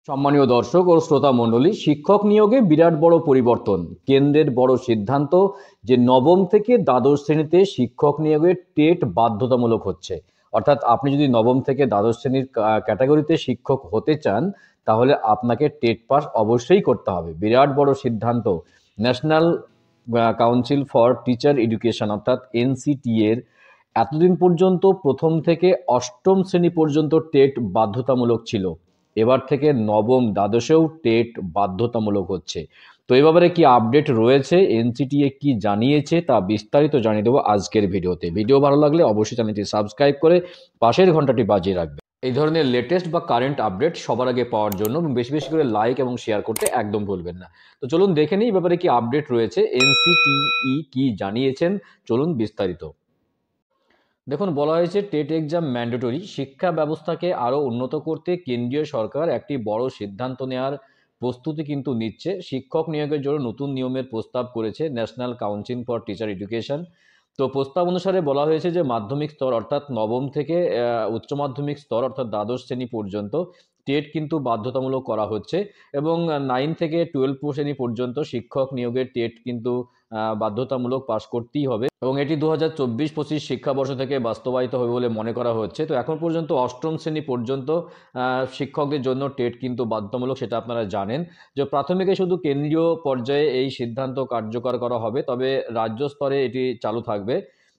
সম্মানীয় দর্শক ও শ্রোতা মণ্ডলী, শিক্ষক নিয়োগে বিরাট বড় পরিবর্তন। কেন্দ্রের বড় সিদ্ধান্ত যে নবম থেকে দ্বাদশ শ্রেণীতে শিক্ষক নিয়োগের টেট বাধ্যতামূলক হচ্ছে। অর্থাৎ আপনি যদি নবম থেকে দ্বাদশ শ্রেণীর ক্যাটাগরিতে শিক্ষক হতে চান, তাহলে আপনাকে টেট পাস অবশ্যই করতে হবে। বিরাট বড় সিদ্ধান্ত। National council for teacher education অর্থাৎ এনসিটি এর এতদিন পর্যন্ত প্রথম থেকে অষ্টম শ্রেণী পর্যন্ত টেট বাধ্যতামূলক ছিল। এবার থেকে নবম দ্বাদশেও টেট বাধ্যতামূলক হচ্ছে। তো এই ব্যাপারে কি আপডেট রয়েছে, এনসিটিএ কি জানিয়েছে, তা বিস্তারিত জানিয়ে দেবো আজকের ভিডিওতে। ভিডিও ভালো লাগলে অবশ্যই চ্যানেলটি সাবস্ক্রাইব করে পাশের ঘন্টাটি বাজিয়ে রাখবে এই ধরনের লেটেস্ট বা কারেন্ট আপডেট সবার আগে পাওয়ার জন্য, এবং বেশি বেশি করে লাইক এবং শেয়ার করতে একদম ভুলবেন না। তো চলুন দেখে নিই এই ব্যাপারে কি আপডেট রয়েছে, এনসিটিই কি জানিয়েছেন। চলুন বিস্তারিত দেখুন। বলা হয়েছে টেট এক্সাম ম্যান্ডেটরি। শিক্ষা ব্যবস্থাকে আরও উন্নত করতে কেন্দ্রীয় সরকার একটি বড় সিদ্ধান্ত নেওয়ার প্রস্তুতি কিন্তু নিচ্ছে। শিক্ষক নিয়োগের জন্য নতুন নিয়মের প্রস্তাব করেছে national council for teacher education. তো প্রস্তাব অনুসারে বলা হয়েছে যে মাধ্যমিক স্তর অর্থাৎ নবম থেকে উচ্চ মাধ্যমিক স্তর অর্থাৎ দ্বাদশ শ্রেণী পর্যন্ত টেট কিন্তু বাধ্যতামূলক করা হচ্ছে, এবং 9 থেকে 12 শ্রেণী পর্যন্ত শিক্ষক নিয়োগের টেট কিন্তু বাধ্যতামূলক পাশ করতেই হবে, এবং এটি 2024-25 শিক্ষাবর্ষ থেকে বাস্তবায়িত হবে বলে মনে করা হচ্ছে। তো এখন পর্যন্ত অষ্টম শ্রেণী পর্যন্ত শিক্ষকদের জন্য টেট কিন্তু বাধ্যতামূলক, সেটা আপনারা জানেন। যে প্রাথমিকে শুধু কেন্দ্রীয় পর্যায়ে এই সিদ্ধান্ত কার্যকর করা হবে, তবে রাজ্য স্তরে এটি চালু থাকবে।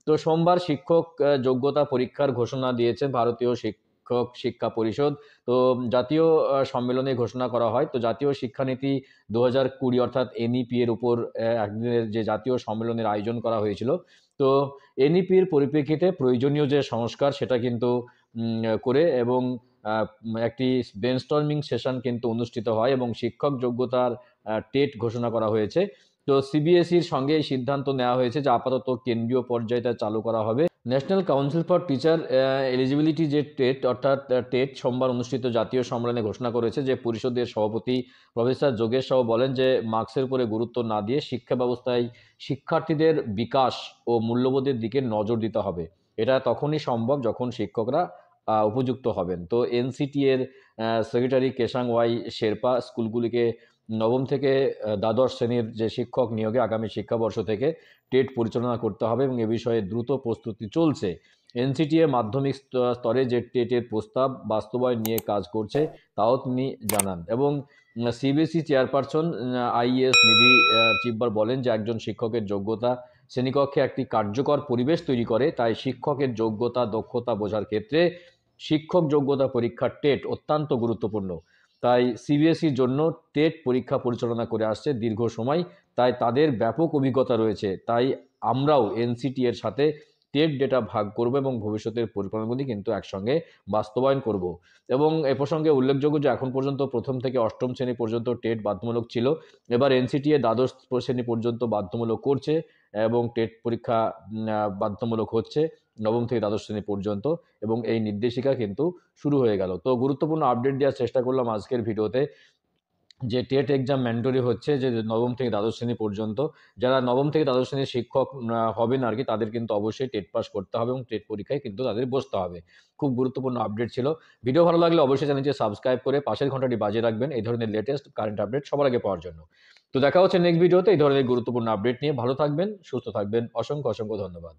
তো সোমবার শিক্ষক যোগ্যতা পরীক্ষার ঘোষণা দিয়েছে ভারতীয় শিক্ষক শিক্ষা পরিষদ। তো জাতীয় সম্মেলনে ঘোষণা করা হয়। তো জাতীয় শিক্ষানীতি 2020 অর্থাৎ এনইপি এর উপর একদিনের যে জাতীয় সম্মেলনের আয়োজন করা হয়েছিল। তো এনইপির পরিপ্রেক্ষিতে প্রয়োজনীয় যে সংস্কার সেটা কিন্তু করে, এবং একটি ব্রেনস্টর্মিং সেশন কিন্তু অনুষ্ঠিত হয়, এবং শিক্ষক যোগ্যতার টেট ঘোষণা করা হয়েছে। তো সিবিএসইর সঙ্গে এই সিদ্ধান্ত নেওয়া হয়েছে যে আপাতত কেন্দ্রীয় পর্যায়ে তা চালু করা হবে। National council for teacher eligibility যে টেট অর্থাৎ টেট সোমবার অনুষ্ঠিত জাতীয় সম্মেলনে ঘোষণা করেছে। যে পরিষদের সভাপতি প্রফেসর যোগেশ সাহু বলেন যে মার্কসের উপরে গুরুত্ব না দিয়ে শিক্ষা ব্যবস্থায় শিক্ষার্থীদের বিকাশ ও মূল্যবোধের দিকে নজর দিতে হবে। এটা তখনই সম্ভব যখন শিক্ষকরা উপযুক্ত হবেন। তো এনসিটি এর সেক্রেটারি কেশাং ওয়াই শেরপা স্কুলগুলিকে নবম থেকে দ্বাদশ শ্রেণীর যে শিক্ষক নিয়োগে আগামী শিক্ষাবর্ষ থেকে টেট পরিচালনা করতে হবে, এবং এ বিষয়ে দ্রুত প্রস্তুতি চলছে। এনসিটিএ মাধ্যমিক স্তরে যে টেটের প্রস্তাব বাস্তবায়ন নিয়ে কাজ করছে তাও তিনি জানান। এবং সিবিএসই চেয়ারপারসন আইএস নিধি চিব্বার বলেন যে একজন শিক্ষকের যোগ্যতা শ্রেণীকক্ষে একটি কার্যকর পরিবেশ তৈরি করে, তাই শিক্ষকের যোগ্যতা দক্ষতা বোঝার ক্ষেত্রে শিক্ষক যোগ্যতা পরীক্ষার টেট অত্যন্ত গুরুত্বপূর্ণ। তাই সিবিএসইর জন্য টেট পরীক্ষা পরিচালনা করে আসছে দীর্ঘ সময়, তাই তাদের ব্যাপক অভিজ্ঞতা রয়েছে। তাই আমরাও এনসিটি এর সাথে টেট ডেটা ভাগ করব, এবং ভবিষ্যতের পরিকল্পনাগুলি কিন্তু একসঙ্গে বাস্তবায়ন করব। এবং এ প্রসঙ্গে উল্লেখযোগ্য যে এখন পর্যন্ত প্রথম থেকে অষ্টম শ্রেণী পর্যন্ত টেট বাধ্যতামূলক ছিল। এবার এনসিটিএ দ্বাদশ শ্রেণী পর্যন্ত বাধ্যতামূলক করছে, এবং টেট পরীক্ষা বাধ্যতামূলক হচ্ছে নবম থেকে দ্বাদশ শ্রেণী পর্যন্ত, এবং এই নির্দেশিকা কিন্তু শুরু হয়ে গেল। তো গুরুত্বপূর্ণ আপডেট দেওয়ার চেষ্টা করলাম আজকের ভিডিওতে, যে টেট এক্সাম ম্যান্ডেটরি হচ্ছে যে নবম থেকে দ্বাদশ শ্রেণী পর্যন্ত। যারা নবম থেকে দ্বাদশ শ্রেণীর শিক্ষক হবেন আর কি, তাদের কিন্তু অবশ্যই টেট পাস করতে হবে, এবং টেট পরীক্ষায় কিন্তু তাদের বসতে হবে। খুব গুরুত্বপূর্ণ আপডেট ছিল। ভিডিও ভালো লাগলে অবশ্যই চ্যানেলটি সাবস্ক্রাইব করে পাশের ঘন্টাটি বাজিয়ে রাখবেন এই ধরনের লেটেস্ট কারেন্ট আপডেট সবার আগে পাওয়ার জন্য। তো দেখা হচ্ছে নেক্সট ভিডিওতে এই ধরনের গুরুত্বপূর্ণ আপডেট নিয়ে। ভালো থাকবেন, সুস্থ থাকবেন। অসংখ্য অসংখ্য ধন্যবাদ।